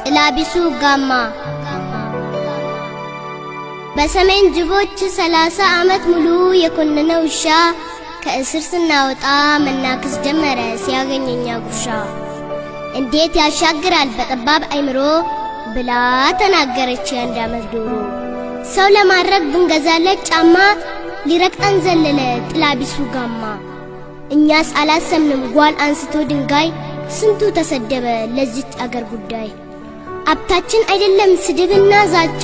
ጥላቢሱ ጋማ በሰሜን ጅቦች 30 ዓመት ሙሉ የኮነነው ውሻ ከእስር ስናወጣ መናክስ ጀመረ ሲያገኘኛ ጉርሻ። እንዴት ያሻግራል በጠባብ አይምሮ ብላ ተናገረች አንድ ዓመት ዶሮ። ሰው ለማድረግ ብንገዛለት ጫማ ሊረግጠን ዘለለ ጥላቢሱ ጋማ። እኛስ አላሰምንም ጓል አንስቶ ድንጋይ ስንቱ ተሰደበ ለዚች አገር ጉዳይ። አብታችን አይደለም ስድብና ዛቻ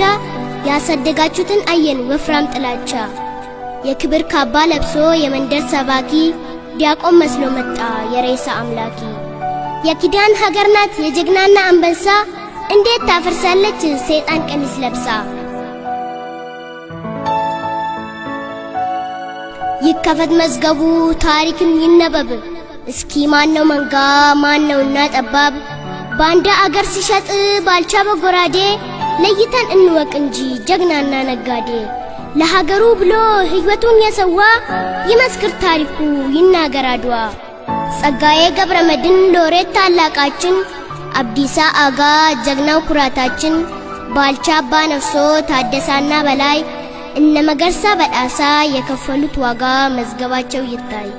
ያሳደጋችሁትን አየን ወፍራም ጥላቻ። የክብር ካባ ለብሶ የመንደር ሰባኪ ዲያቆን መስሎ መጣ የሬሳ አምላኪ። የኪዳን ሀገር ናት የጀግናና አንበሳ እንዴት ታፈርሳለች ሰይጣን ቀሚስ ለብሳ። ይከፈት መዝገቡ ታሪክም ይነበብ እስኪ ማነው መንጋ ማነውና ጠባብ። ባንዳ አገር ሲሸጥ ባልቻ በጎራዴ ለይተን እንወቅ እንጂ ጀግናና ነጋዴ። ለሀገሩ ብሎ ሕይወቱን የሰዋ ይመስክር ታሪኩ ይናገር አድዋ። ጸጋዬ ገብረመድህን ሎሬት ታላቃችን አብዲሳ አጋ ጀግናው ኩራታችን። ባልቻ አባ ነፍሶ ታደሳና በላይ እነ መገርሳ በዳሳ የከፈሉት ዋጋ መዝገባቸው ይታይ።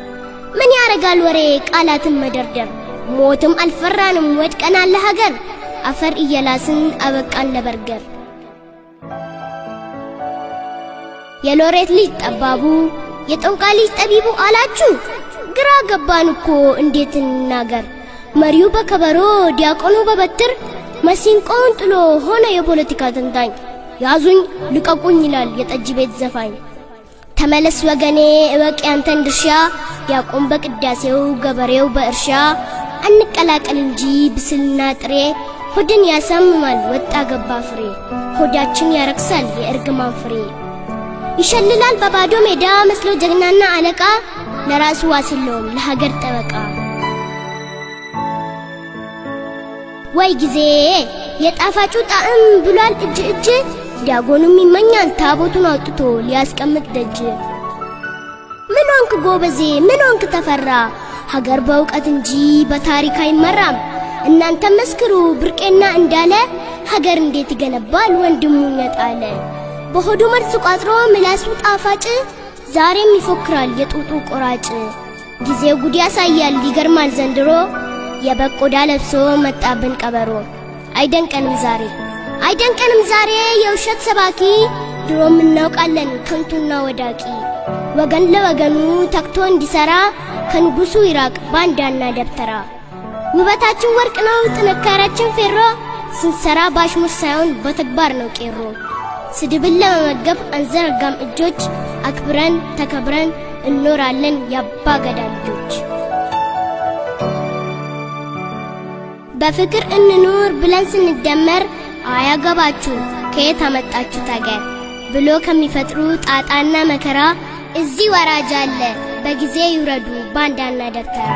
ምን ያረጋል ወሬ ቃላትን መደርደር ሞትም አልፈራንም ወድቀናል ለሀገር አፈር እየላስን አበቃን ለበርገር። የሎሬት ልጅ ጠባቡ የጦንቃ ልጅ ጠቢቡ አላችሁ ግራ ገባን እኮ እንዴት እንናገር። መሪው በከበሮ ዲያቆኑ በበትር መሲንቆውን ጥሎ ሆነ የፖለቲካ ተንታኝ። ያዙኝ ልቀቁኝ ይላል የጠጅ ቤት ዘፋኝ። ተመለስ ወገኔ እወቅ ያንተን ድርሻ ዲያቆን በቅዳሴው ገበሬው በእርሻ። አንቀላቀል እንጂ ብስልና ጥሬ ሆድን ያሳምማል ወጣ ገባ ፍሬ። ሆዳችን ያረክሳል የእርግማን ፍሬ። ይሸልላል በባዶ ሜዳ መስሎ ጀግናና አለቃ ለራሱ ዋስሎም ለሀገር ጠበቃ። ወይ ጊዜ የጣፋጩ ጣዕም ብሏል እጅ እጅ ዲያቆኑም ይመኛል ታቦቱን አውጥቶ ሊያስቀምጥ ደጅ። ምን ሆንክ ጎበዜ ምን ሆንክ ተፈራ ሀገር በእውቀት እንጂ በታሪክ አይመራም። እናንተ መስክሩ ብርቄና እንዳለ ሀገር እንዴት ይገነባል ወንድሙን ነጣለ። በሆዱ መርዝ ቋጥሮ ምላሱ ጣፋጭ ዛሬም ይፎክራል የጡጡ ቆራጭ። ጊዜው ጉድ ያሳያል ይገርማል ዘንድሮ የበቆዳ ለብሶ መጣብን ቀበሮ። አይደንቀንም ዛሬ የውሸት ሰባኪ ድሮም እናውቃለን ከንቱና ወዳቂ። ወገን ለወገኑ ተክቶ እንዲሰራ ከንጉሱ ይራቅ ባንዳና ደብተራ። ውበታችን ወርቅ ነው ጥንካሬያችን ፌሮ ስንሰራ ባሽሙር ሳይሆን በተግባር ነው ቄሮ። ስድብን ለመመገብ አንዘረጋም እጆች አክብረን ተከብረን እንኖራለን ያባ ገዳ ልጆች። በፍቅር እንኑር ብለን ስንደመር አያገባችሁ ከየት አመጣችሁት አገር ብሎ ከሚፈጥሩ ጣጣና መከራ እዚህ ወራጅ አለ በጊዜ ይውረዱ ባንዳና ደብተራ።